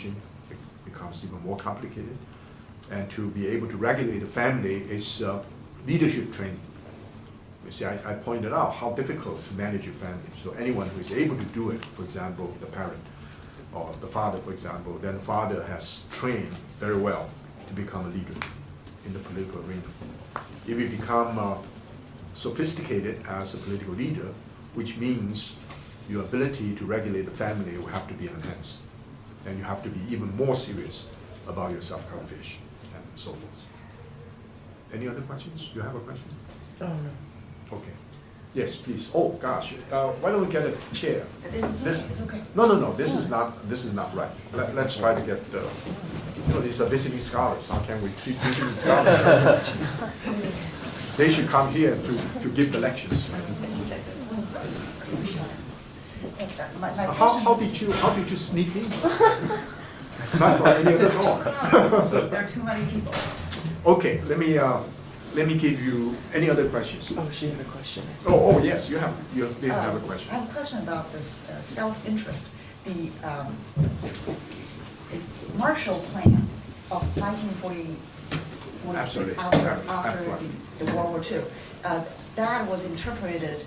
situation becomes even more complicated. And to be able to regulate the family is leadership training. You see, I pointed out how difficult to manage your family. So anyone who is able to do it, for example, the parent or the father, for example, then the father has trained very well to become a leader in the political arena. If you become sophisticated as a political leader, which means your ability to regulate the family will have to be enhanced. And you have to be even more serious about your self-cultivation and so forth. Any other questions? You have a question? Oh, no. Okay. Yes, please. Oh gosh, why don't we get a chair? It's okay. No. This is not right. Let's try to get. These are visiting scholars. How can we treat visiting scholars? They should come here to give the lectures. How did you sneak in? Not for any other talk. There are too many people. Okay, let me give you any other questions. Oh, she had a question. Oh yes, you did have a question. I have a question about this self-interest. The Marshall Plan of 1946 after the World War II, that was interpreted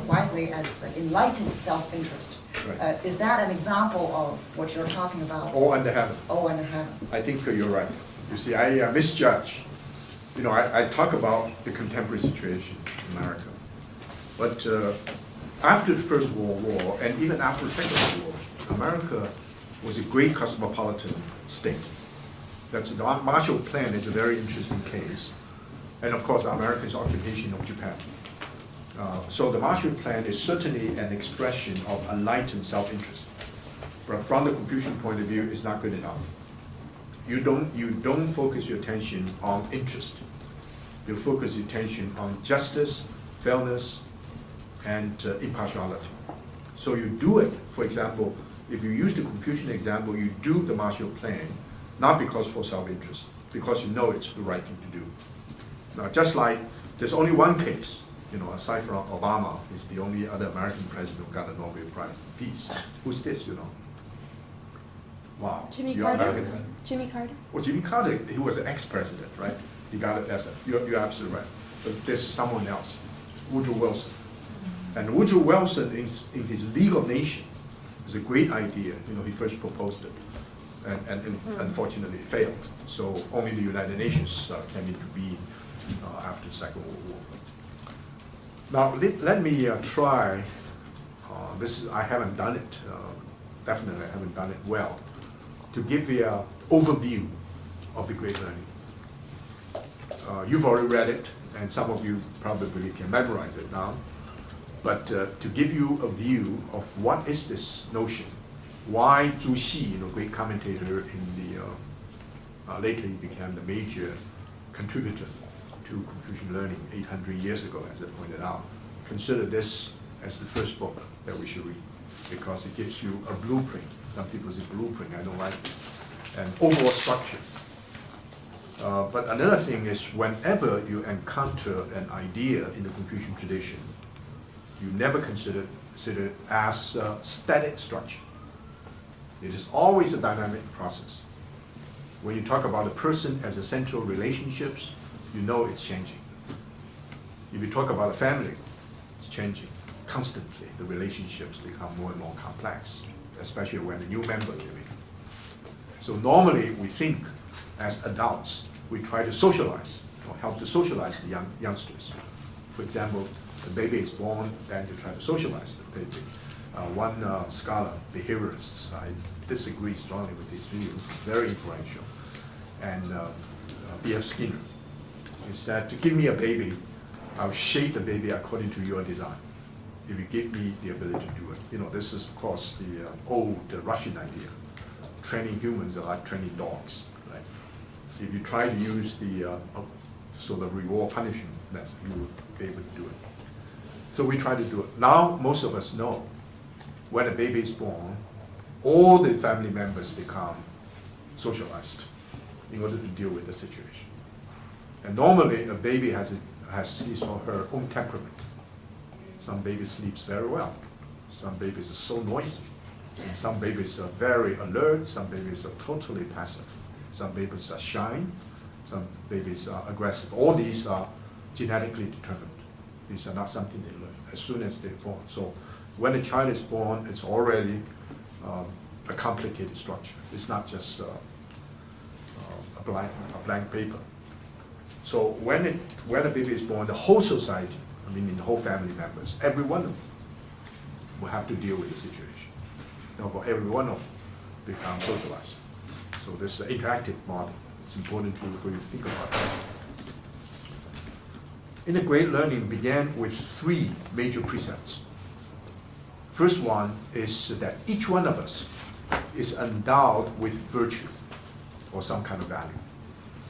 widely as enlightened self-interest. Right. Is that an example of what you're talking about? All under heaven. All under heaven. I think you're right. You see, I misjudge. I talk about the contemporary situation in America. But after the First World War, and even after the Second World War, America was a great cosmopolitan state. The Marshall Plan is a very interesting case. And of course, America's occupation of Japan. So the Marshall Plan is certainly an expression of enlightened self-interest. But from the Confucian point of view, it's not good enough. You don't focus your attention on interest. You focus your attention on justice, fairness, and impartiality. So you do it, for example, if you use the Confucian example, you do the Marshall Plan, not because for self-interest, because you know it's the right thing to do. Now, just like there's only one case, aside from Obama, he's the only other American president who got a Nobel Prize in Peace. Who's this, Wow. Jimmy You're Carter. American. Jimmy Carter. Well, Jimmy Carter, he was an ex-president, right? He got it as you're absolutely right. But there's someone else, Woodrow Wilson. And Woodrow Wilson, in his League of Nations, is a great idea. He first proposed it, and unfortunately it failed. So only the United Nations came into being after the Second World War. Now let me try. I haven't done it. Definitely, I haven't done it well. To give you an overview of the Great Learning. You've already read it, and some of you probably can memorize it now. But to give you a view of what is this notion, why Zhu Xi, great commentator in the later he became the major contributor to Confucian learning 800 years ago, as I pointed out, consider this as the first book that we should read, because it gives you a blueprint. Some people say blueprint, I don't like it. An overall structure. But another thing is, whenever you encounter an idea in the Confucian tradition, you never consider it as a static structure. It is always a dynamic process. When you talk about a person as essential relationships, you know it's changing. If you talk about a family, it's changing constantly. The relationships become more and more complex, especially when a new member came in. So normally we think as adults, we try to socialize or help to socialize the youngsters. For example, the baby is born, then you try to socialize the baby. One scholar, behaviorist, I disagree strongly with his views, very influential, and B.F. Skinner. He said, to give me a baby, I'll shape the baby according to your design, if you give me the ability to do it. This is, of course, the old Russian idea. Training humans are like training dogs, right? If you try to use the sort of reward punishment, then you will be able to do it. So we try to do it. Now, most of us know when a baby is born, all the family members become socialized in order to deal with the situation. And normally, a baby has his or her own temperament. Some babies sleeps very well. Some babies are so noisy. And some babies are very alert, some babies are totally passive. Some babies are shy, some babies are aggressive. All these are genetically determined. These are not something they learn as soon as they're born. So when a child is born, it's already a complicated structure. It's not just a blank paper. So when a baby is born, the whole society, I mean the whole family members, every one of them will have to deal with the situation. Therefore, every one of them become socialized. So this is an interactive model. It's important for you to think about that. Integrated learning began with 3 major precepts. First one is that each one of us is endowed with virtue or some kind of value.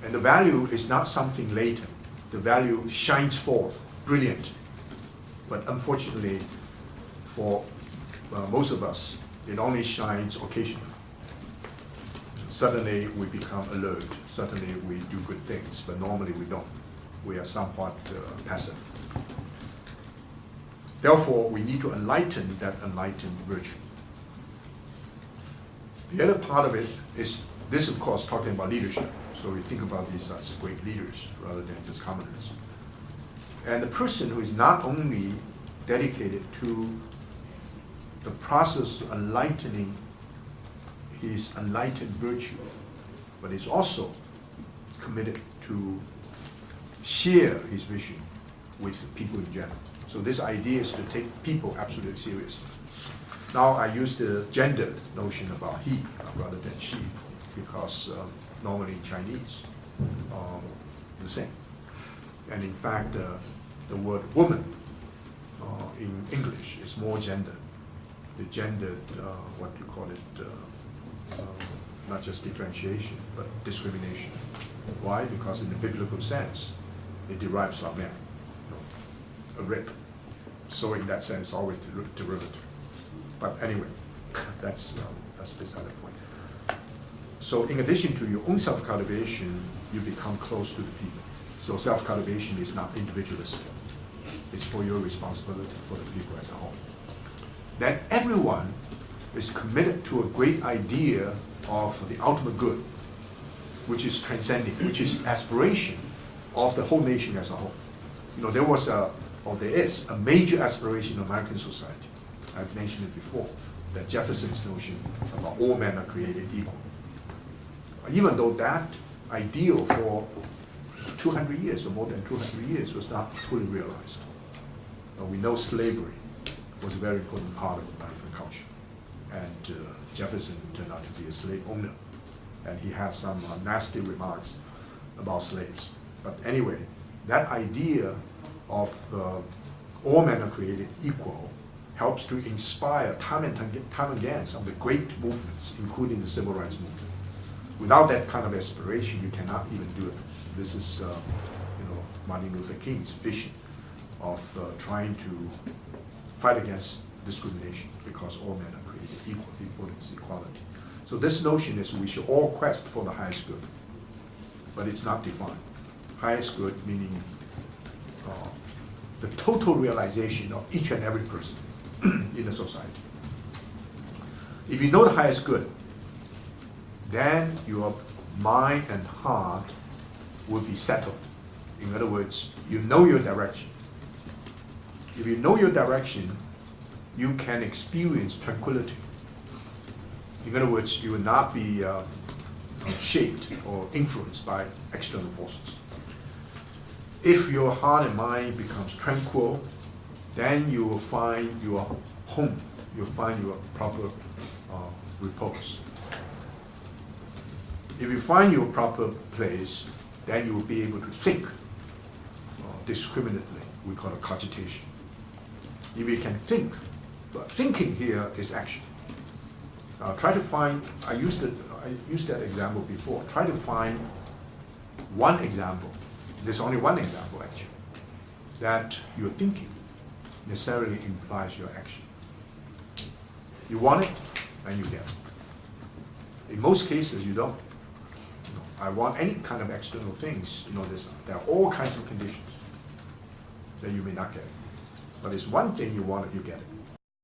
And the value is not something latent. The value shines forth, brilliant. But unfortunately, for most of us, it only shines occasionally. Suddenly we become alert. Suddenly we do good things, but normally we don't. We are somewhat passive. Therefore, we need to enlighten that enlightened virtue. The other part of it is, this of course talking about leadership. So we think about these as great leaders rather than just commoners. And the person who is not only dedicated to the process of enlightening his enlightened virtue, but is also committed to share his vision with people in general. So this idea is to take people absolutely seriously. Now I use the gendered notion about he rather than she, because normally in Chinese, the same. And in fact, the word woman in English is more gendered. The gendered, what do you call it, not just differentiation, but discrimination. Why? Because in the biblical sense, it derives from man, a rib. So in that sense, always derivative. But anyway, that's beside the point. So in addition to your own self-cultivation, you become close to the people. So self-cultivation is not individualistic. It's for your responsibility for the people as a whole. Then everyone is committed to a great idea of the ultimate good, which is transcending, which is aspiration of the whole nation as a whole. You know, there is a major aspiration in American society. I've mentioned it before, that Jefferson's notion about all men are created equal. Even though that ideal for 200 years or more than 200 years was not fully realized. We know slavery was a very important part of American culture. And Jefferson turned out to be a slave owner. And he had some nasty remarks about slaves. But anyway, that idea of all men are created equal helps to inspire time and time again some of the great movements, including the civil rights movement. Without that kind of aspiration, you cannot even do it. This is, Martin Luther King's vision of trying to fight against discrimination because all men are created equal. The importance of equality. So this notion is we should all quest for the highest good, but it's not defined. Highest good meaning the total realization of each and every person in a society. If you know the highest good, then your mind and heart will be settled. In other words, you know your direction. If you know your direction, you can experience tranquility. In other words, you will not be shaped or influenced by external forces. If your heart and mind becomes tranquil, then you will find your home. You'll find your proper repose. If you find your proper place, then you will be able to think discriminately. We call it cogitation. If you can think, but thinking here is action. Try to find, I used that example before. Try to find one example. There's only one example actually, that your thinking necessarily implies your action. You want it, and you get it. In most cases, you don't. I want any kind of external things. There are all kinds of conditions that you may not get. But it's one thing you want it, you get it.